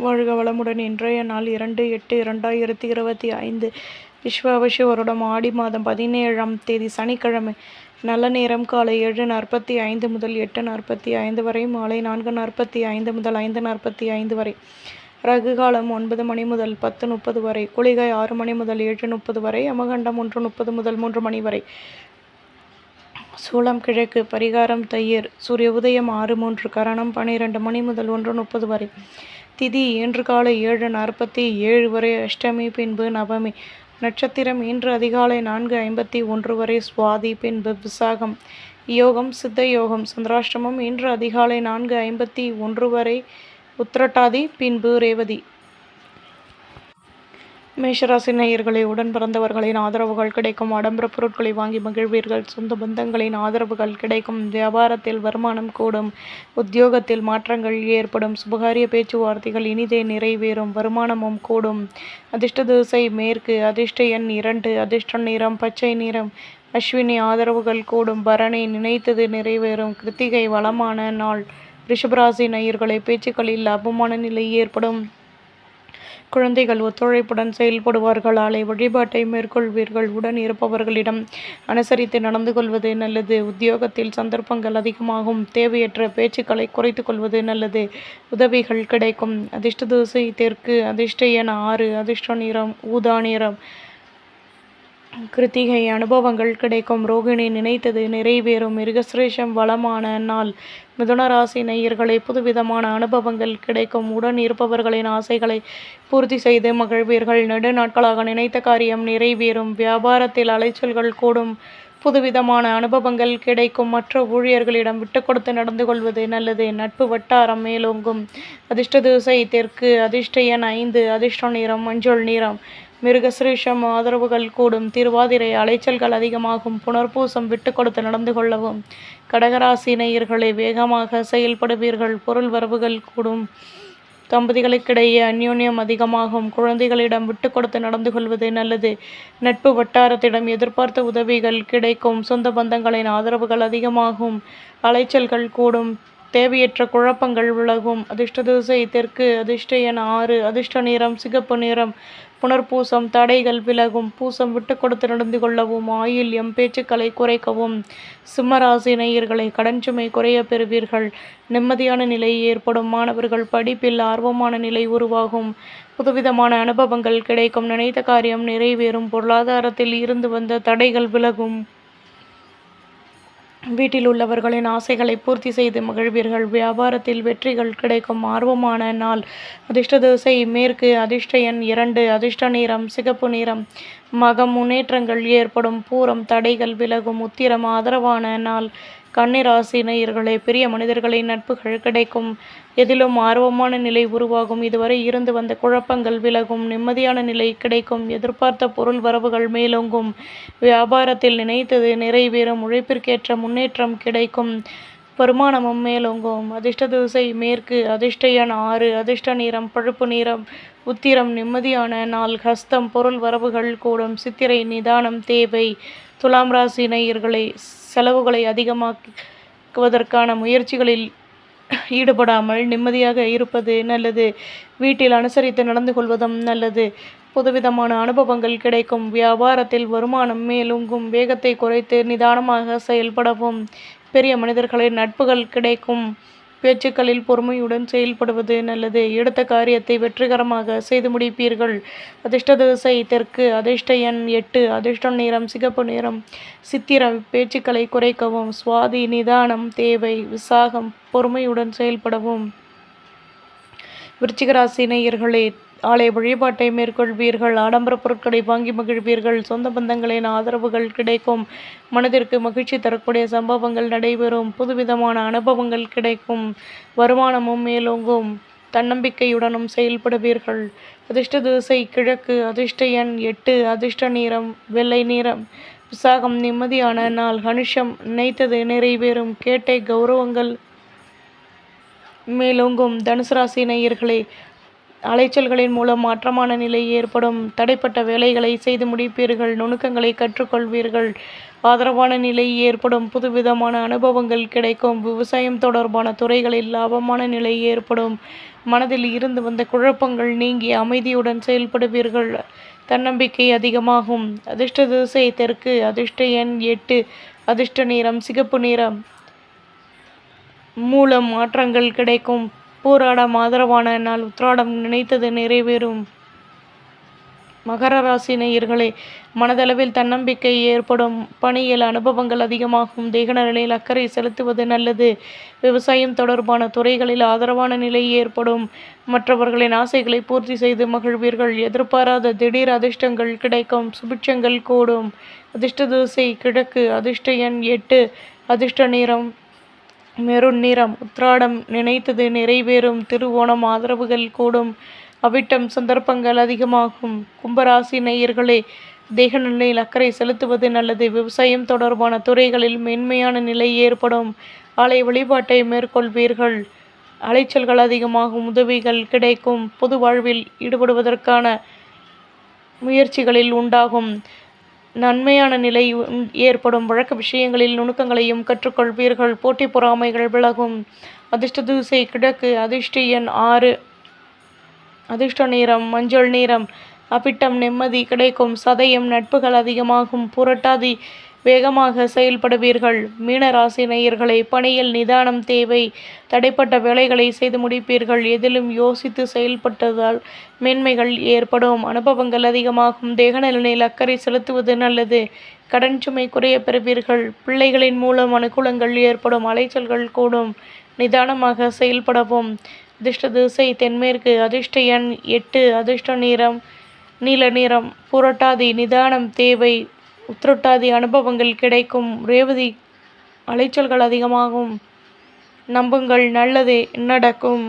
வாழ்க வளமுடன். இன்றைய நாள் 2/8/2025 விஸ்வாவசு வருடம் ஆடி மாதம் 17ஆம் தேதி சனிக்கிழமை. நல்ல நேரம் காலை 7:45 முதல் 8:45 வரை, மாலை 4:45 முதல் 5:45 வரை. ரகு காலம் 9 மணி முதல் 10:30 வரை. குளிகை 6 மணி முதல் 7:30 வரை. யமகண்டம் 1:30 முதல் 3 மணி வரை. சூலம் கிழக்கு. பரிகாரம் தயிர். சூரிய உதயம் 6:03. கரணம் 12 மணி முதல் 1:30 வரை. திதி இன்று காலை 7:47 வரை. அஷ்டமி பின்பு நவமி. நட்சத்திரம் இன்று அதிகாலை 4:51 வரை. சுவாதி பின்பு விசாகம். யோகம் சித்த யோகம். சந்திராஷ்டமம் இன்று அதிகாலை 4:51 வரை. உத்திரட்டாதி பின்பு ரேவதி. மேஷராசி நேயர்களே, உடன் பிறந்தவர்களின் ஆதரவுகள் கிடைக்கும். ஆடம்பர பொருட்களை வாங்கி மகிழ்வீர்கள். சொந்த பந்தங்களின் ஆதரவுகள் கிடைக்கும். வியாபாரத்தில் வருமானம் கூடும். உத்தியோகத்தில் மாற்றங்கள் ஏற்படும். சுபகாரிய பேச்சுவார்த்தைகள் இனிதே நிறைவேறும். வருமானமும் கூடும். அதிர்ஷ்ட திசை மேற்கு. அதிர்ஷ்ட எண் 2. அதிர்ஷ்ட நிறம் பச்சை நிறம். அஸ்வினி ஆதரவுகள் கூடும். பரணி நினைத்தது நிறைவேறும். கிருத்திகை வளமான நாள். ரிஷபராசி நேயர்களே, பேச்சுக்களில் லாபமான நிலை ஏற்படும். குழந்தைகள் ஒத்துழைப்புடன் செயல்படுவார்கள். ஆலை வழிபாட்டை மேற்கொள்வீர்கள். உடன் இருப்பவர்களிடம் அனுசரித்து நடந்து கொள்வது நல்லது. உத்தியோகத்தில் சந்தர்ப்பங்கள் அதிகமாகும். தேவையற்ற பேச்சுக்களை குறைத்து கொள்வது நல்லது. உதவிகள் கிடைக்கும். அதிர்ஷ்ட திசை தெற்கு. அதிர்ஷ்ட எண் 6. அதிர்ஷ்ட நிறம் ஊதா நிறம். கிருத்திகை அனுபவங்கள் கிடைக்கும். ரோகிணி நினைத்தது நிறைவேறும். மிருகசிரேஷம் வளமான நாள். மிதுன ராசி நேயர்களே, புதுவிதமான அனுபவங்கள் கிடைக்கும். உடன் இருப்பவர்களின் ஆசைகளை பூர்த்தி செய்து மகிழ்வீர்கள். நெடு நாட்களாக நினைத்த காரியம் நிறைவேறும். வியாபாரத்தில் அலைச்சல்கள் கூடும். புதுவிதமான அனுபவங்கள் கிடைக்கும். மற்ற ஊழியர்களிடம் விட்டு கொடுத்து நடந்து கொள்வது நல்லது. நட்பு வட்டாரம் மேலோங்கும். அதிர்ஷ்ட திசை தெற்கு. அதிர்ஷ்ட எண் 5. அதிர்ஷ்ட நிறம் மஞ்சள் நிறம். மிருகசிரேஷம் ஆதரவுகள் கூடும். திருவாதிரை அலைச்சல்கள் அதிகமாகும். புனர்பூசம் விட்டு கொடுத்து நடந்து கொள்ளவும். கடகராசி நேயர்களே, வேகமாக செயல்படுவீர்கள். பொருள் வரவுகள் கூடும். தம்பதிகளுக்கிடையே அந்யோன்யம் அதிகமாகும். குழந்தைகளிடம் விட்டு கொடுத்து நடந்து கொள்வது நல்லது. நட்பு வட்டாரத்திடம் எதிர்பார்த்த உதவிகள் கிடைக்கும். சொந்த பந்தங்களின் ஆதரவுகள் அதிகமாகும். அலைச்சல்கள் கூடும். தேவையற்ற குழப்பங்கள் விலகும். அதிர்ஷ்ட திசை தெற்கு. அதிர்ஷ்ட எண் 6. அதிர்ஷ்ட நிறம் சிகப்பு நிறம். புனர்பூசம் தடைகள் விலகும். பூசம் விட்டு கொடுத்து நடந்து கொள்ளவும். ஆயில்யம் பேச்சுக்களை குறைக்கவும். சிம்மராசி நேயர்களை, கடன் சுமை குறைய பெறுவீர்கள். நிம்மதியான நிலை ஏற்படும். மாணவர்கள் படிப்பில் ஆர்வமான நிலை உருவாகும். புதுவிதமான அனுபவங்கள் கிடைக்கும். நினைத்த காரியம் நிறைவேறும். பொருளாதாரத்தில் இருந்து வந்த தடைகள் விலகும். வீட்டில் உள்ளவர்களின் ஆசைகளை பூர்த்தி செய்து மகிழ்வீர்கள். வியாபாரத்தில் வெற்றிகள் கிடைக்கும். ஆர்வமான நாள். அதிர்ஷ்ட திசை மேற்கு. அதிர்ஷ்ட எண் 2. அதிர்ஷ்ட நிறம் சிகப்பு நிறம். மகம் முன்னேற்றங்கள் ஏற்படும். பூரம் தடைகள் விலகும். உத்திரம் ஆதரவான நாள். கன்னிராசி நேயர்களே, பெரிய மனிதர்களின் நட்புகள் கிடைக்கும். எதிலும் ஆர்வமான நிலை உருவாகும். இதுவரை இருந்து வந்த குழப்பங்கள் விலகும். நிம்மதியான நிலை கிடைக்கும். எதிர்பார்த்த பொருள் வரவுகள் மேலோங்கும். வியாபாரத்தில் நினைத்தது நிறைவேறும். உழைப்பிற்கேற்ற முன்னேற்றம் கிடைக்கும். வருமானமும் மேலோங்கும். அதிர்ஷ்ட திசை மேற்கு. அதிர்ஷ்ட எண் 6. அதிர்ஷ்ட நிறம் பழுப்பு நிறம். உத்திரம் நிம்மதியான நாள். ஹஸ்தம் பொருள் வரவுகள் கூடும். சித்திரை நிதானம் தேவை. துலாம் ராசி நேயர்களே, செலவுகளை அதிகமாக்குவதற்கான முயற்சிகளில் ஈடுபடாமல் நிம்மதியாக இருப்பது நல்லது. வீட்டில் அனுசரித்து நடந்து கொள்வதும் நல்லது. புதுவிதமான அனுபவங்கள் கிடைக்கும். வியாபாரத்தில் வருமானம் மேலோங்கும். வேகத்தை குறைத்து நிதானமாக செயல்படவும். பெரிய மனிதர்களின் நட்புகள் கிடைக்கும். பேச்சுக்களில் பொறுமையுடன் செயல்படுவது நல்லது. எடுத்த காரியத்தை வெற்றிகரமாக செய்து முடிப்பீர்கள். அதிர்ஷ்ட திசை தெற்கு. அதிர்ஷ்ட எண் 8. அதிர்ஷ்ட நிறம் சிகப்பு நிறம். சித்திரம் பேச்சுக்களை குறைக்கவும். சுவாதி நிதானம் தேவை. விசாகம் பொறுமையுடன் செயல்படவும். விருச்சிகராசி நேயர்களே, ஆலய வழிபாட்டை மேற்கொள்வீர்கள். ஆடம்பர பொருட்களை வாங்கி மகிழ்வீர்கள். சொந்த பந்தங்களின் ஆதரவுகள் கிடைக்கும். மனதிற்கு மகிழ்ச்சி தரக்கூடிய சம்பவங்கள் நடைபெறும். புதுவிதமான அனுபவங்கள் கிடைக்கும். வருமானமும் மேலோங்கும். தன்னம்பிக்கையுடனும் செயல்படுவீர்கள். அதிர்ஷ்ட திசை கிழக்கு. அதிர்ஷ்ட எண் 8. அதிர்ஷ்ட நிறம் வெள்ளை நிறம். விசாகம் நிம்மதியான நாள். அனுஷம் நினைத்தது நிறைவேறும். கேட்டை கௌரவங்கள் மேலோங்கும். தனுசு ராசி நேயர்களே, அலைச்சல்களின் மூலம் மாற்றமான நிலை ஏற்படும். தடைப்பட்ட வேலைகளை செய்து முடிப்பீர்கள். நுணுக்கங்களை கற்றுக்கொள்வீர்கள். ஆதரவான நிலை ஏற்படும். புதுவிதமான அனுபவங்கள் கிடைக்கும். விவசாயம் தொடர்பான துறைகளில் லாபமான நிலை ஏற்படும். மனதில் இருந்து வந்த குழப்பங்கள் நீங்கி அமைதியுடன் செயல்படுவீர்கள். தன்னம்பிக்கை அதிகமாகும். அதிர்ஷ்ட திசை தெற்கு. அதிர்ஷ்ட எண் 8. அதிர்ஷ்ட நிறம் சிகப்பு நிறம். மூலம் மாற்றங்கள் கிடைக்கும். பூராடம் ஆதரவான நாள். உத்திராடம் நினைத்தது நிறைவேறும். மகர ராசி நேயர்களே, மனதளவில் தன்னம்பிக்கை ஏற்படும். பணியில் அனுபவங்கள் அதிகமாகும். தேக நலனில் அக்கறை செலுத்துவது நல்லது. விவசாயம் தொடர்பான துறைகளில் ஆதரவான நிலை ஏற்படும். மற்றவர்களின் ஆசைகளை பூர்த்தி செய்து மகிழ்வீர்கள். எதிர்பாராத திடீர் அதிர்ஷ்டங்கள் கிடைக்கும். சுபிட்சங்கள் கூடும். அதிர்ஷ்ட திசை கிழக்கு. அதிர்ஷ்ட எண் 8. அதிர்ஷ்ட நிறம் மெரூன் நிறம். உத்திராடம் நினைத்தது நிறைவேறும். திருவோணம் ஆதரவுகள் கூடும். அவிட்டம் சந்தர்ப்பங்கள் அதிகமாகும். கும்பராசி நேயர்களே, தேக நிலையில் அக்கறை செலுத்துவது நல்லது. விவசாயம் தொடர்பான துறைகளில் மென்மையான நிலை ஏற்படும். ஆலய வழிபாட்டை மேற்கொள்வீர்கள். அலைச்சல்கள் அதிகமாகும். உதவிகள் கிடைக்கும். பொது வாழ்வில் ஈடுபடுவதற்கான முயற்சிகளில் உண்டாகும். நன்மையான நிலை ஏற்படும். வழக்க விஷயங்களில் நுணுக்கங்களையும் கற்றுக்கொள்வீர்கள். போட்டி பொறாமைகள் விலகும். அதிர்ஷ்ட திசை கிழக்கு. அதிர்ஷ்ட எண் 6. அதிர்ஷ்ட நிறம் மஞ்சள் நிறம். அவிட்டம் நிம்மதி கிடைக்கும். சதயம் நட்புகள் அதிகமாகும். புரட்டாதி வேகமாக செயல்படுவீர்கள். மீன ராசி நேயர்களே, பணியில் நிதானம் தேவை. தடைப்பட்ட வேலைகளை செய்து முடிப்பீர்கள். எதிலும் யோசித்து செயல்பட்டதால் மேன்மைகள் ஏற்படும். அனுபவங்கள் அதிகமாகும். தேக நலனில் அக்கறை செலுத்துவது நல்லது. கடன் சுமை குறைய பெறுவீர்கள். பிள்ளைகளின் மூலம் அனுகூலங்கள் ஏற்படும். அலைச்சல்கள் கூடும். நிதானமாக செயல்படவும். அதிர்ஷ்ட திசை தென்மேற்கு. அதிர்ஷ்ட எண் 8. அதிர்ஷ்ட நிறம் நீல நிறம். புரட்டாதி நிதானம் தேவை. உத்திரட்டாதி அனுபவங்கள் கிடைக்கும். ரேவதி அலைச்சல்கள் அதிகமாகும். நம்புங்கள், நல்லதே நடக்கும்.